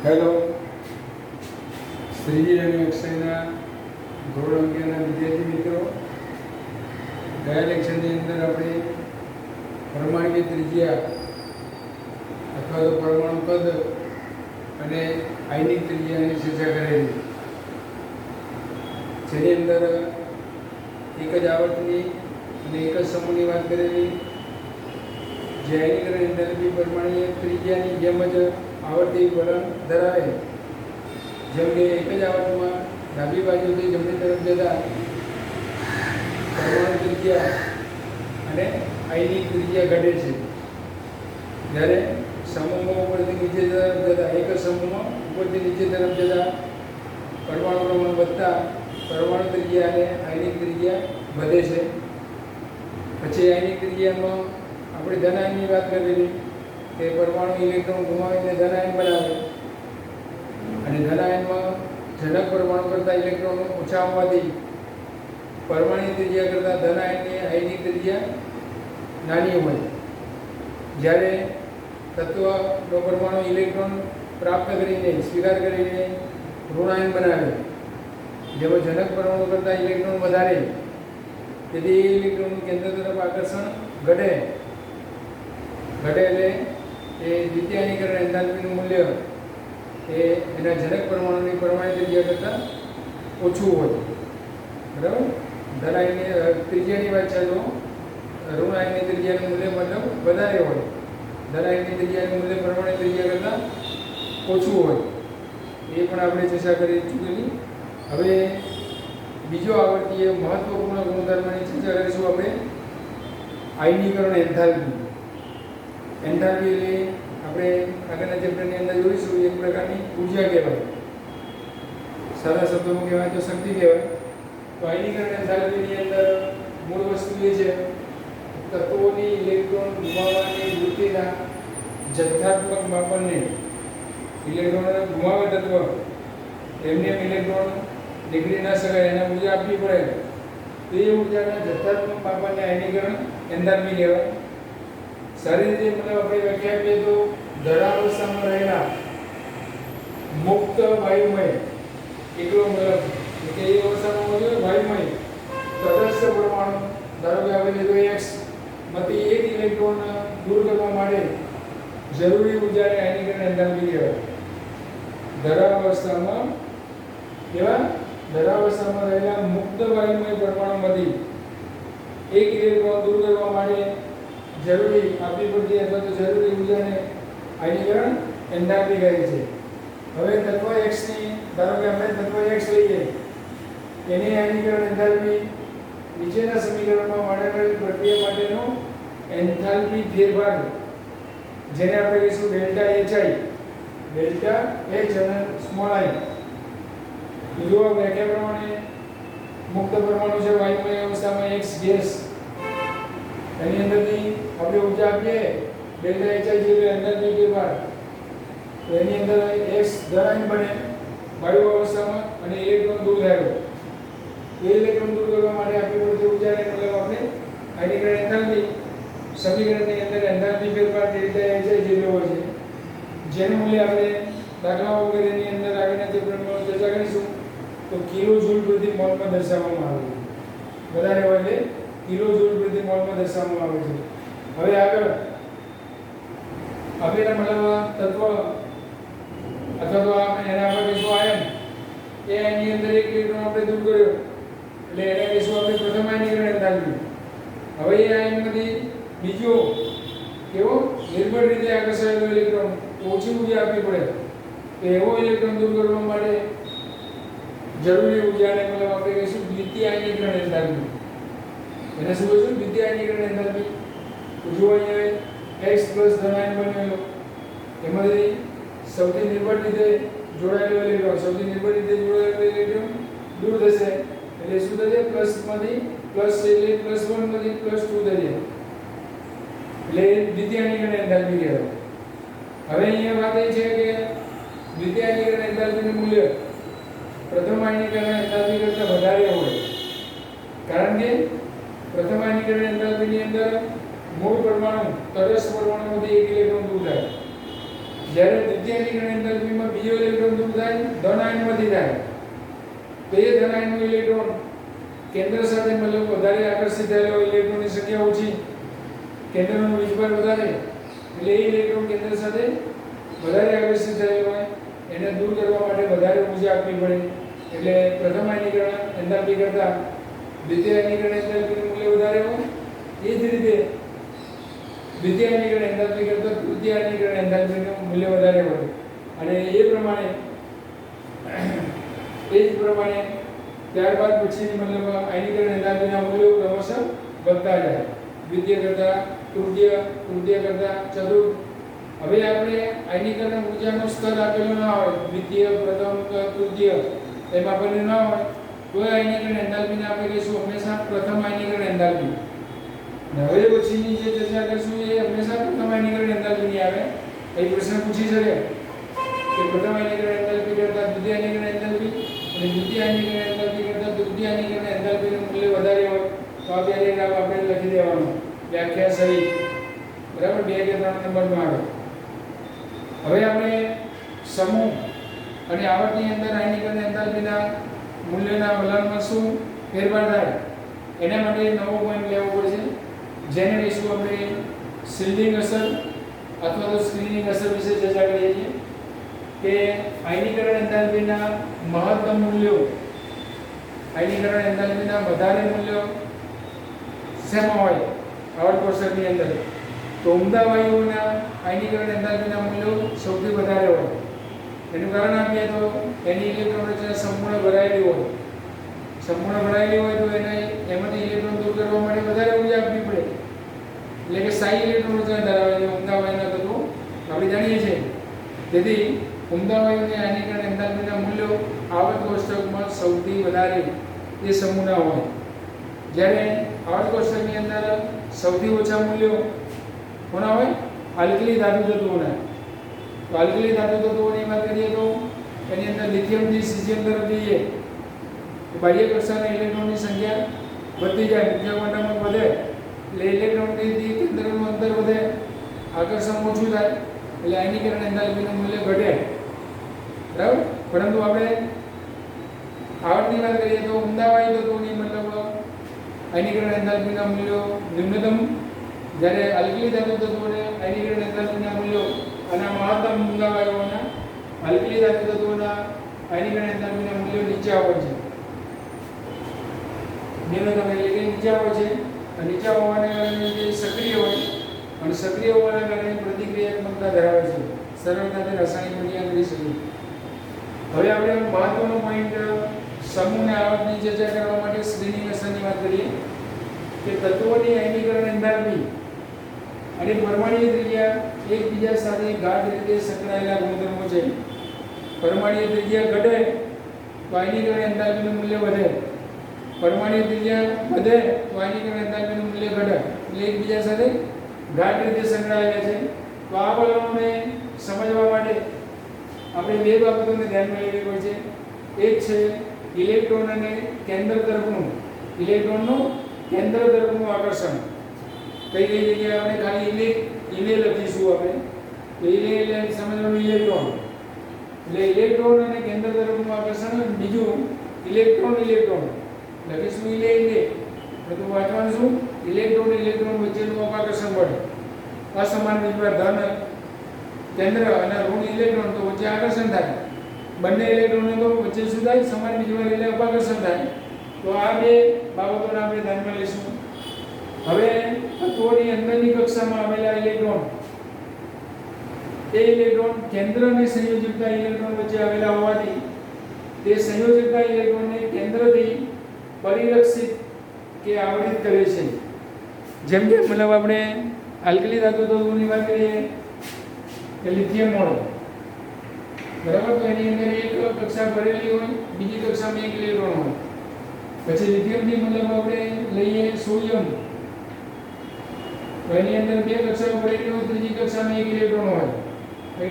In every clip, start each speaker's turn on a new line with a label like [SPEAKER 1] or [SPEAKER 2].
[SPEAKER 1] Hello, Shriji અને અક્ષયના ધોરણ અગિયારના વિદ્યાર્થી મિત્રો, ગયા લેક્ચરની અંદર આપણે પરમાણ્વીય ત્રિજ્યા અથવા તો પરમાણુ કદ અને આયનિક ત્રિજ્યાની ચર્ચા કરેલી, જેની અંદર એક જ આવર્તની અને એક જ સમૂહની વાત કરેલી, જે આયનિક અને એન્થાલ્પી પરમાણ્વીય ત્રિજ્યાની જેમ જ આવર્તી વલણ ધરાવે, જેમ કે એક જ આવર્તમાં ડાબી બાજુથી જમણી તરફ જતા પરમાણુ ત્રિજ્યા અને આયનિક ત્રિજ્યા ઘટે છે, જ્યારે સમૂહમાં ઉપરથી નીચે તરફ જતા એક જ સમૂહમાં ઉપરથી નીચે તરફ જતા પરમાણુ પ્રમાણ વધતા પરમાણુ ત્રિજ્યા અને આયનિક ત્રિજ્યા વધે છે. પછી આયનિક ત્રિજ્યામાં આપણે ધન આયનની વાત કરેલી કે પરમાણુ ઇલેક્ટ્રોન ગુમાવીને ધન આયન બનાવે, અને ધન આયનમાં જનક પરમાણુ કરતાં ઇલેક્ટ્રોન ઓછા હોવાથી પરમાણુ ત્રિજ્યા કરતાં ધન આયનની આયનિક ત્રિજ્યા નાની હોય. જ્યારે તત્વનો પરમાણુ ઇલેક્ટ્રોન પ્રાપ્ત કરીને સ્વીકાર કરીને ઋણાયન બનાવે, જેમાં જનક પરમાણુ કરતાં ઇલેક્ટ્રોન વધારે, તેથી ઇલેક્ટ્રોનનું કેન્દ્ર તરફ આકર્ષણ ઘટે એટલે એ દ્વિતીયાયનીકરણ એન્થાલ્પીનું મૂલ્ય એ એના જનક પરમાણુની પરમાણુ ત્રિજ્યા કરતાં ઓછું હોય. બરાબર, ધન આયનની ત્રિજ્યાની વાત છે તો ઋણ આયનની ત્રિજ્યાનું મૂલ્ય મતલબ વધારે હોય, ધન આયનની ત્રિજ્યાનું મૂલ્ય પરમાણુ ત્રિજ્યા કરતાં ઓછું હોય. એ પણ આપણે ચર્ચા કરી ચૂકેલી. હવે બીજો આવર્તીય મહત્વપૂર્ણ ગુણધર્મની ચર્ચા કરીશું આપણે, આયનીકરણ એન્થાલ્પી. એન્થાલ્પી એટલે આપણે આગળના ચેપ્ટરની અંદર જોઈશું એક પ્રકારની ઉર્જા કહેવાય, સાદા શબ્દોમાં કહેવાય તો શક્તિ કહેવાય. તો આયનીકરણ એન્થાલ્પીની અંદર મૂળ વસ્તુ એ છે તત્વોની ઇલેક્ટ્રોન ગુમાવવાની વૃત્તિના જથ્થાત્મક માપનને, ઇલેક્ટ્રોનને ગુમાવે તત્વ એમને ઇલેક્ટ્રોન નીકળી ના શકાય, એને ઉર્જા આપવી પડે, તો એ ઉર્જાના જથ્થાત્મક માપનને આયનીકરણ એન્થાલ્પી કહેવાય. સારી રીતે મતલબ આપણે વ્યાખ્યા આપીએ તો ધરાવસ્થામાં રહેલા મુક્ત વાયુમય એકલો મતલબ કે એ અવસ્થામાં હોય વાયુમય તટસ્થ પરમાણુ, ધારો કે આપણે લીધો x માંથી એક ઇલેક્ટ્રોન દૂર કરવા માટે જરૂરી ઉર્જાને આયનીકરણ એન્થાલ્પી કહેવાય. ધરાવસ્થામાં રહેલા મુક્ત વાયુમય પરમાણુમાંથી એક ઇલેક્ટ્રોન દૂર કરવા માટે જરૂરી આપવી પડતી અથવા તો જરૂરી ઉર્જાને આયનીકરણ એન્થાલ્પી કહે છે. હવે તત્વ x ની, ધારો કે આપણે તત્વ x લઈએ, એની આયનીકરણ એન્થાલ્પી નીચેના સમીકરણમાં વર્ણવેલ પ્રક્રિયા માટેનો એન્થાલ્પી ફેરફાર, જેને આપણે કહીશું ડેલ્ટા Hi, ડેલ્ટા H અને સ્મોલ i. જો વ્યાખ્યા પ્રમાણે મુક્ત પરમાણુ છે વાયુમય અવસ્થામાં x ગેસ, એની અંદરથી આપણે ઉર્જા આપીએ ડેલ્ટા Hi જેવી એન્થાલ્પી ફેરફાર, તો એની અંદર x ધન બને વાયુ અવસ્થામાં અને ઇલેક્ટ્રોન દૂર થાય. એ ઇલેક્ટ્રોન દૂર કરવા માટે આપણી પડતી ઉર્જાને મતલબ આપણે આયનીકરણ એન્થાલ્પી સમીકરણની અંદર એન્થાલ્પી ફેરફાર ડેલ્ટા Hi જેટલો હોય છે, જેનું મૂલ્ય આપણે દાખલાઓ વગેરેની અંદર આગળના ચેપ્ટરમાં ચર્ચા કરીશું તો કિલો જૂલ પ્રતિ મોલમાં દર્શાવવામાં આવે છે. વધારે હોય એટલે કિલો જૂલ પ્રતિ મોલમાં દર્શાવવામાં આવે છે. હવે આગળ આપેલા મતલબ તત્વ અથવા તો આપણે એના આપણે કહીશું આયન, એ આયનની અંદર એક ઇલેક્ટ્રોન આપણે દૂર કર્યો એટલે એને કહીશું આપણે પ્રથમ આયનીકરણ એન્થાલ્પી. હવે એ આયનમાંથી બીજો કેવો નિર્બળ રીતે આકર્ષાયેલો ઇલેક્ટ્રોન ઓછી ઉર્જા આપવી પડે, તો એવો ઇલેક્ટ્રોન દૂર કરવા માટે જરૂરી ઉર્જાને મતલબ આપણે કહીશું દ્વિતીય આયનીકરણ એન્થાલ્પી. એને શું કહીશું? દ્વિતીય આયનીકરણ એન્થાલ્પી. તો જો અહીંયા x ધન આયન બનેલો, એમાંથી સૌથી નિર્બળ રીતે જોડાયેલો ઇલેક્ટ્રોન દૂર થશે, એટલે શું થશે? પ્લસમાંથી પ્લસ એટલે +1 માંથી +2 થશે, એટલે દ્વિતીય આયનીકરણ એન્થાલ્પી કહેવાય. હવે અહીંયા વાત એ છે કે દ્વિતીય આયનીકરણ એન્થાલ્પીનું મૂલ્ય પ્રથમ આયનીકરણ એન્થાલ્પી કરતાં વધારે હોય, કારણ કે પ્રથમ આયનીકરણ એન્થાલ્પીની અંદર મૂળ પરમાણુ તટસ્થ પરમાણુમાંથી એક ઇલેક્ટ્રોન દૂર થાય, જ્યારે દ્વિતીયાનીકરણ એન્થાલ્પીમાં બીજો ઇલેક્ટ્રોન દૂર થાય ધન આયનમાંથી થાય તો એ ધન આયનનો ઇલેક્ટ્રોન કેન્દ્ર સાથે મતલબ વધારે આકર્ષિત થયેલો ઇલેક્ટ્રોનની સંખ્યા ઓછી, કેન્દ્રનો વીજભાર વધારે, એટલે એ ઇલેક્ટ્રોન કેન્દ્ર સાથે વધારે આકર્ષિત થયેલો હોય એને દૂર કરવા માટે વધારે ઊર્જા આપવી પડે. એટલે પ્રથમ આયનીકરણ એન્થાલ્પી કરતાં દ્વિતીય આયનીકરણ એન્થાલ્પીનું મૂલ્ય વધારે હોય. એ જ રીતે દ્વિતીય આયનીકરણ એન્થાલ્પી કરતાં તૃતીય આયનીકરણ એન્થાલ્પીનું મૂલ્ય વધારે હોય. અને એ પ્રમાણે ત્યારબાદ પછીની મતલબ આયનીકરણ એન્થાલ્પીના મૂલ્યો ક્રમશઃ વધતા જાય. દ્વિતીય કરતાં તૃતીય, તૃતીય કરતાં ચતુર્થ. હવે આપણે આયનીકરણ ઊર્જાનો સ્તર આપેલો ના હોય, દ્વિતીય, પ્રથમ કે તૃતીય એમાં આપણને ના હોય તો આયનીકરણ એન્થાલ્પીને આપણે કહીશું હંમેશા પ્રથમ આયનીકરણ એન્થાલ્પી. હવે પછીની જે ચર્ચા કરીશું એ હંમેશા પ્રથમ આયનીકરણ એન્થાલ્પીની આવે. એ પ્રશ્ન પૂછી શકે કે પ્રથમ આયનીકરણ એન્થાલ્પી કરતાં દ્વિતીય આયનીકરણ એન્થાલ્પી અને દ્વિતીય આયનીકરણ એન્થાલ્પી કરતાં તૃતીય આયનીકરણ એન્થાલ્પીનું મૂલ્ય વધારે હોય તો આ પેરેગ્રાફ આપણે લખી દેવાનો વ્યાખ્યા સહિત. બરાબર, 2 કે 3 નંબરમાં આવે. હવે આપણે સમૂહ અને આવર્તની અંદર આયનીકરણ એન્થાલ્પીના મૂલ્યના વલણમાં શું ફેરફાર થાય એના માટે નવો પોઈન્ટ લેવો પડશે, જેને કહીશું આપણે શિલ્ડિંગ અસર અથવા તો સ્ક્રીનિંગ અસર વિશે ચર્ચા કરીએ છીએ. કે આયનીકરણ એન્થાલ્પીના મહત્તમ મૂલ્યો, આયનીકરણ એન્થાલ્પીના વધારે મૂલ્યો શેમાં હોય આવર્ત કોષ્ટકની અંદર? તો ઉમદા વાયુઓના આયનીકરણ એન્થાલ્પીના મૂલ્યો સૌથી વધારે હોય. એનું કારણ આપીએ તો એની ઇલેક્ટ્રોન રચના સંપૂર્ણ ભરાયેલી હોય. સંપૂર્ણ ભરાયેલી હોય તો એને એમાંથી ઇલેક્ટ્રોન દૂર કરવા માટે વધારે ઊર્જા આપવી પડે. એટલે કે સ્થાયી ઇલેક્ટ્રોન રચના ધરાવે છે ઉમદા વાયુના તત્વો, આપણે જાણીએ છીએ. તેથી ઉમદા વાયુની આયનીકરણ એન્થાલ્પીના મૂલ્યો આવર્ત કોષ્ટકમાં સૌથી વધારે એ સમૂહના હોય. જ્યારે આવર્ત કોષ્ટકની અંદર સૌથી ઓછા મૂલ્યો કોના હોય? આલ્કલી ધાતુ તત્વોના. તો આલ્કલી ધાતુ તત્વોની વાત કરીએ તો એની અંદર લિથિયમથી સીઝિયમ તરફ જઈએ તો બાહ્ય કક્ષાના ઇલેક્ટ્રોનની સંખ્યા વધતી જાય, મુખ્ય ક્વોન્ટમ વધે એટલે ઇલેક્ટ્રોનથી કેન્દ્રનું અંતર વધે, આકર્ષણ ઓછું થાય એટલે આયનીકરણ એન્થાલ્પીનું મૂલ્ય ઘટે. બરાબર, પરંતુ આપણે આવર્તની વાત કરીએ તો ઉમદા વાયુ તત્વોની મતલબ આયનીકરણ એન્થાલ્પીના મૂલ્યો ન્યૂનતમ, જ્યારે આલ્કલી ધાતુ તત્વોને આયનીકરણ એન્થાલ્પીના મૂલ્યો અને મહત્તમ ઉમદા વાયુઓના આલ્કલી ધાતુ તત્વોના આયનીકરણ એન્થાલ્પીના મૂલ્યો નીચા હોય છે. ન્યૂનતમ એટલે કે નીચા હોય છે. નીચા હોવાને કારણે જે સક્રિય હોય અને સક્રિય હોવાના કારણે પ્રતિક્રિયાત્મકતા ધરાવે છે, સરળતાથી રાસાયણિક પ્રતિક્રિયા કરી શકે. હવે આપણે મહત્વનો પોઈન્ટ સમૂહને આવર્તની ચર્ચા કરવા માટે સ્ક્રીનિંગ અસરની વાત કરીએ કે તત્વોની આયનીકરણ એન્થાલ્પી અને પરમાણ્વીય ત્રિજ્યા એકબીજા સાથે ગાઢ રીતે સંકળાયેલા ગુણધર્મો છે. પરમાણ્વીય ત્રિજ્યા ઘટે તો આયનીકરણ એન્થાલ્પીનું મૂલ્ય વધે, પરમાણ્વીય ત્રિજ્યા વધે તો આયનીકરણ એન્થાલ્પીનું મૂલ્ય ઘટે. એટલે એકબીજા સાથે ગાઢ રીતે સંકળાયેલા છે. તો આ વલણોને સમજવા માટે આપણે 2 બાબતોને ધ્યાનમાં લેવી પડશે. એક છે ઇલેક્ટ્રોન અને કેન્દ્ર તરફનું, ઇલેક્ટ્રોનનું કેન્દ્ર તરફનું આકર્ષણ. કઈ જગ્યાએ આપણે ખાલી ઇલે લખીશું આપણે તો ઇલે એટલે સમજવાનું ઇલેક્ટ્રોન, એટલે ઇલેક્ટ્રોન અને કેન્દ્ર તરફનું આકર્ષણ. બીજું ઇલેક્ટ્રોન લખીશું ઇલે તો વાંચવાનું શું? ઇલેક્ટ્રોન વચ્ચેનું અપાકર્ષણ બળ. અસમાન વીજભાર ધન કેન્દ્ર અને ઋણ ઇલેક્ટ્રોન તો વચ્ચે આકર્ષણ થાય. બંને ઇલેક્ટ્રોનો તો વચ્ચે શું થાય? સમાન વીજભાર એટલે અપાકર્ષણ થાય. તો આ 2 બાબતોને આપણે ધ્યાનમાં લઈશું. હવે તત્વોની અંદરની કક્ષામાં આવેલા ઇલેક્ટ્રોન, એ ઇલેક્ટ્રોન કેન્દ્ર અને સંયોજકતા ઇલેક્ટ્રોન વચ્ચે આવેલા હોવાથી તે સંયોજકતા ઇલેક્ટ્રોનને કેન્દ્રથી પરિરક્ષિત કે આવરિત કરે છે. જેમ કે મતલબ આપણે આલ્કલી ધાતુ તત્વોની વાત કરીએ કે લિથિયમ હોય, બરાબર, તો એની અંદર એક કક્ષા ભરેલી હોય, બીજી કક્ષામાં એક ઇલેક્ટ્રોન હોય. પછી લિથિયમથી મતલબ આપણે લઈએ સોડિયમ, તો એની અંદર 2 કક્ષાઓ ભરેલી હોય, ત્રીજી કક્ષામાં એક ઇલેક્ટ્રોન હોય,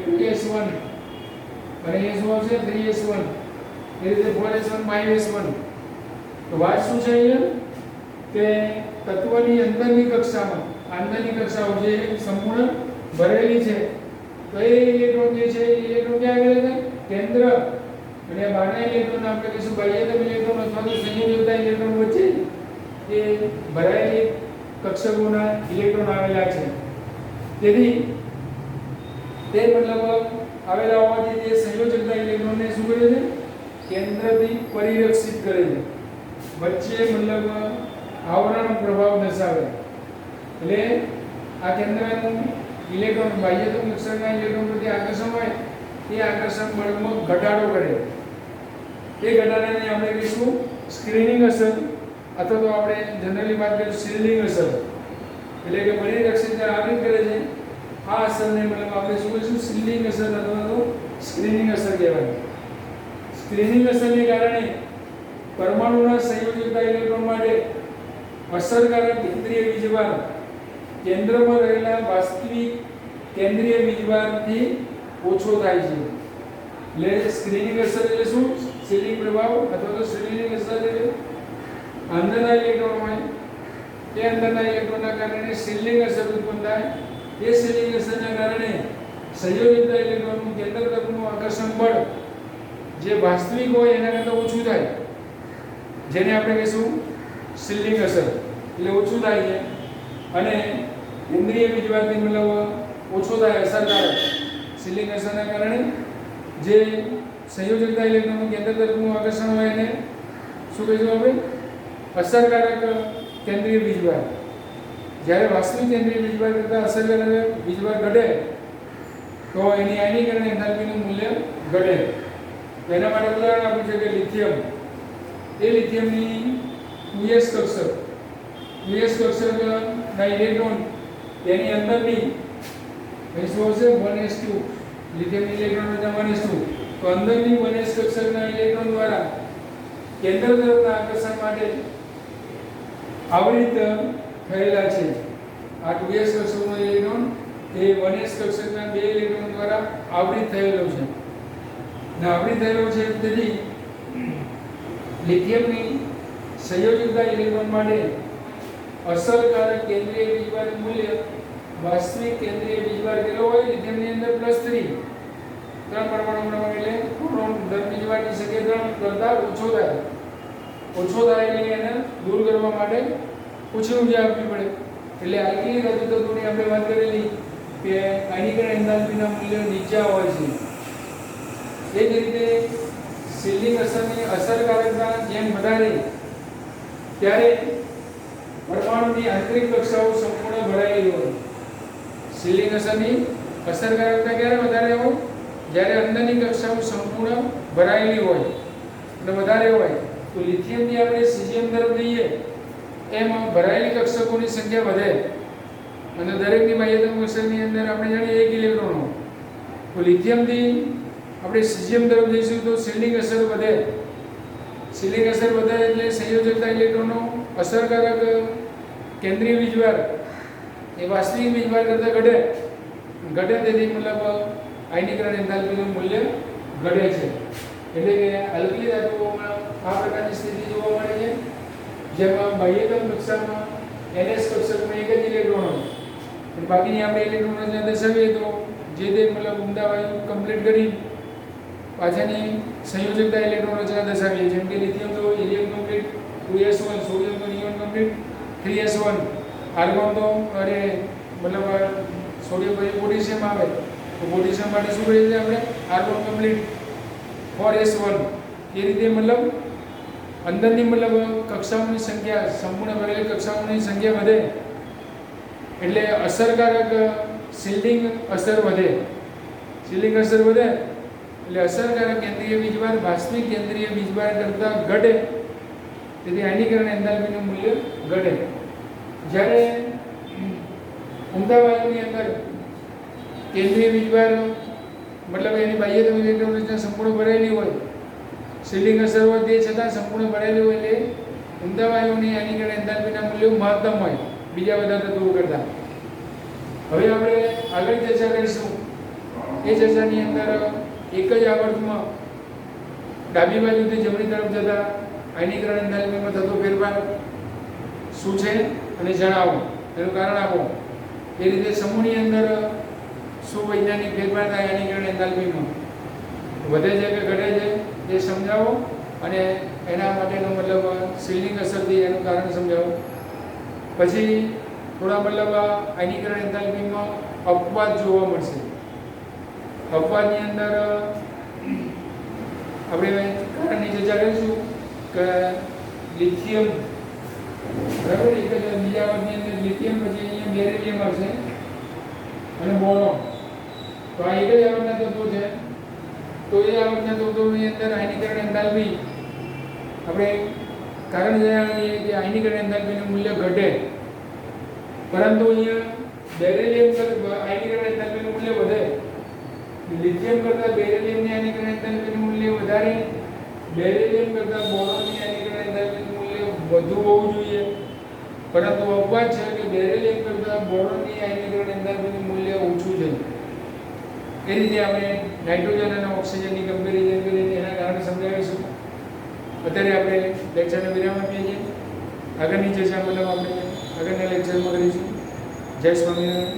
[SPEAKER 1] 2s1 અને એ શું આવશે 3s1, એ રીતે 4s1 5s1. તો વાત શું છે અહીંયા કે તત્વની અંદરની કક્ષામાં, આંતરિક કક્ષાઓ જે સંપૂર્ણ ભરેલી છે તો એ ઇલેક્ટ્રોન જે છે એ ઇલેક્ટ્રોન ક્યાં આગળ છે? કેન્દ્ર અને બહારના ઇલેક્ટ્રોન આપણે કહીશું બાહ્યતમ ઇલેક્ટ્રોન અથવા તો સંયોજકતા ઇલેક્ટ્રોન વચ્ચે એ ભરાયેલી કક્ષકોના ઇલેક્ટ્રોન આવેલા છે. તેથી તે મતલબ આવેલા હોવાથી તે સંયોજકતા ઇલેક્ટ્રોનને શું કરે છે? કેન્દ્રથી પરિરક્ષિત કરે છે. વચ્ચે મતલબ આવરણ પ્રભાવ દર્શાવે. એટલે આ કેન્દ્રનું ઇલેક્ટ્રોન બાહ્યતમ કક્ષકના ઇલેક્ટ્રોન પ્રત્યે આકર્ષણ હોય તે આકર્ષણ બળમાં ઘટાડો કરે. તે ઘટાડાને આપણે કહીશું સ્ક્રીનિંગ અસર અથવા તો આપણે જનરલી વાત કરીએ શિલ્ડિંગ અસર. એટલે કે પરિરક્ષિતને આવરિત કરે છે. આ અસરને મતલબ આપણે શું કહીશું? શિલ્ડિંગ અસર અથવા તો સ્ક્રીનિંગ અસર કહેવાય. સ્ક્રીનિંગ અસરને કારણે પરમાણુના સંયોજકતા ઇલેક્ટ્રોન માટે અસરકારક કેન્દ્રીય વીજભાર કેન્દ્રમાં રહેલા વાસ્તવિક કેન્દ્રીય વીજભારથી ઓછો થાય છે. એટલે સ્ક્રીનિંગ અસર એટલે શું? શિલ્ડિંગ પ્રભાવ અથવા તો સ્ક્રીનિંગ અસર એટલે અંદરના ઇલેક્ટ્રોન હોય તે અંદરના ઇલેક્ટ્રોનના કારણે શિલ્ડિંગ અસર ઉત્પન્ન થાય. એ શિલ્ડિંગ અસરના કારણે સંયોજકતા ઇલેક્ટ્રોનનું કેન્દ્ર તરફનું આકર્ષણ બળ જે વાસ્તવિક હોય એના કરતાં ઓછું થાય, જેને આપણે કહીશું શિલ્ડિંગ અસર. એટલે ઓછું થાય છે અને કેન્દ્રીય વીજભારથી મતલબ ઓછો થાય અસરકારક. શિલ્ડિંગ અસરના કારણે જે સંયોજકતા ઇલેક્ટ્રોનનું કેન્દ્ર તરફનું આકર્ષણ હોય એને શું કહીશું આપણે? અસરકારક કેન્દ્રીય વીજભાર. જ્યારે વાસ્તવિક કેન્દ્રીય વીજભાર કરતાં અસરકારક વીજભાર ઘટે તો એની આયનીકરણ એન્થાલ્પીનું મૂલ્ય ઘટે. એના માટે ઉદાહરણ આપ્યું છે કે લિથિયમ. એ લિથિયમની 2s કક્ષક 2s કક્ષકના ઇલેક્ટ્રોન તેની અંદરની શું હશે? 1s2. લિથિયમની ઇલેક્ટ્રોન હતા 1s2. તો અંદરની 1s કક્ષકના ઇલેક્ટ્રોન દ્વારા કેન્દ્ર તરફના આકર્ષણ માટે આવરિત થયેલા છે. આ 2s કક્ષકનો ઇલેક્ટ્રોન એ 1s કક્ષકના બે ઇલેક્ટ્રોન દ્વારા આવરિત થયેલો છે. ને આવરિત થયેલો છે તેથી લિથિયમની સંયોજકતા ઇલેક્ટ્રોન માટે અસરકારક કેન્દ્રીય વીજભારનું મૂલ્ય વાસ્તવિક કેન્દ્રીય વીજભાર કેટલો હોય? લિથિયમની અંદર +3 પરમાણુ એટલે પ્રોટોન દર વીજભારની સંખ્યા 3 કરતાં ઓછો થાય. ઓછો થાય એટલે એને દૂર કરવા માટે ઓછી ઊર્જા આપવી પડે. એટલે આલ્કીન ધાતુ તત્વોની આપણે વાત કરેલી કે આયનીકરણ એન્થાલ્પીના મૂલ્યો નીચા હોય છે. એ જ રીતે શિલ્ડિંગ અસરની અસરકારકતા જેમ વધારે ત્યારે પરમાણુની આંતરિક કક્ષાઓ સંપૂર્ણ ભરાયેલી હોય. શિલ્ડિંગ અસરની અસરકારકતા ક્યારે વધારે હોય? જ્યારે અંદરની કક્ષાઓ સંપૂર્ણ ભરાયેલી હોય અને વધારે હોય. તો લિથિયમની આપણે સીઝિયમ તરફ જઈએ એમ ભરાયેલી કક્ષકોની સંખ્યા વધે અને દરેકની બાહ્યતમ કક્ષકની અંદર આપણે જાણીએ 1 ઇલેક્ટ્રોન હોય. તો લિથિયમથી આપણે સીઝિયમ તરફ જઈશું તો શિલ્ડિંગ અસર વધે. શિલ્ડિંગ અસર વધે એટલે સંયોજકતા ઇલેક્ટ્રોનનો અસરકારક કેન્દ્રીય વીજભાર એ વાસ્તવિક વીજભાર કરતાં ઘટે. તેથી મતલબ આયનીકરણ એન્થાલ્પીનું મૂલ્ય ઘટે છે. એટલે કે આલ્કલી ધાતુઓમાં આ પ્રકારની સ્થિતિ જોવા મળે છે જેમાં બાહ્યતમ કક્ષામાં NS કક્ષકમાં 1 જ ઇલેક્ટ્રોન હોય અને બાકીની આપણે ઇલેક્ટ્રોન રચના દર્શાવીએ તો જે તે મતલબ ઉમદા વાયુ કમ્પ્લીટ કરી પાછળની સંયોજકતા ઇલેક્ટ્રોન રચના દર્શાવીએ. જેમ કે લિથિયમ તો હિલિયમ કમ્પ્લીટ 2s1, સોડિયમ તો નિયોન કમ્પ્લીટ 3s1, આર્ગોન તો મતલબ સોડિયમ પછી પોટેશિયમ આવે તો પોટેશિયમ માટે શું કરીએ છીએ આપણે? Argon complete 4s1. એ રીતે મતલબ અંદરની મતલબ કક્ષાઓની સંખ્યા સંપૂર્ણ ભરેલી કક્ષાઓની સંખ્યા વધે એટલે અસરકારક શિલ્ડિંગ અસર વધે. શિલ્ડિંગ અસર વધે એટલે અસરકારક કેન્દ્રીય વીજભાર વાસ્તવિક કેન્દ્રીય વીજભાર કરતાં ઘટે. તેથી આયનીકરણ એન્થાલ્પીનું મૂલ્ય ઘટે. જ્યારે ઉમદા વાયુની અંદર કેન્દ્રીય વીજભાર મતલબ એની બાહ્યતમ ઇલેક્ટ્રોન રચના સંપૂર્ણ ભરેલી હોય, શિલ્ડિંગ અસર હોય તે છતાં સંપૂર્ણ ભરેલી હોય એટલે ઉમદા વાયુની આયનીકરણ એન્થાલ્પીના મૂલ્યો મહત્તમ હોય બીજા બધા તત્વો કરતાં. હવે આપણે આગળ ચર્ચા કરીશું. એ ચર્ચાની અંદર એક જ આવર્તમાં ડાબી બાજુથી જમણી તરફ જતા આયનીકરણ એન્થાલ્પીમાં થતો ફેરફાર શું છે અને જણાવો, એનું કારણ આપો. એ રીતે સમૂહની અંદર શું વૈજ્ઞાનિક ફેરફાર થાય આયનીકરણ એન્થાલ્પીમાં? વધે છે કે ઘટે છે એ સમજાવો, અને એના માટેનો મતલબ શિલ્ડિંગ અસરથી એનું કારણ સમજાવો. પછી થોડા મતલબ આયનીકરણ એન્થાલ્પીમાં અપવાદ જોવા મળશે. અપવાદની અંદર આપણે કારણની ચર્ચા કરીશું કે લિથિયમ, બરાબર, એક જ બીજા વર્ગની અંદર લિથિયમ, પછી અહીંયા બેરિલિયમ આવશે અને બોરોન. તો આ એક જ આવર્તના તત્વો છે. તો એ આવર્તના તત્વોની અંદર આયનીકરણ એન્થાલ્પી આપણે કારણ જણાવીએ કે આયનીકરણ એન્થાલ્પીનું મૂલ્ય ઘટે, પરંતુ અહીંયા બેરિલિયમ આયનીકરણ એન્થાલ્પીનું મૂલ્ય વધે. લિથિયમ કરતાં બેરિલિયમની આયનીકરણ એન્થાલ્પીનું મૂલ્ય વધારે, બેરિલિયમ કરતાં બોરોનની આયનીકરણ એન્થાલ્પીનું મૂલ્ય વધુ હોવું જોઈએ. પરંતુ અપવાદ છે કે બેરિલિયમ કરતાં બોરોનની આયનીકરણ એન્થાલ્પીનું મૂલ્ય ઓછું છે. એ રીતે આપણે નાઇટ્રોજન અને ઓક્સિજનની કમ્પેરિઝન કરીને એના કારણે સમજાવીશું. અત્યારે આપણે લેક્ચરને વિરામ આપીએ છીએ. આગળની ચર્ચા મતલબ આપણે આગળના લેક્ચરમાં કરીશું. જય સ્વામિનારાયણ.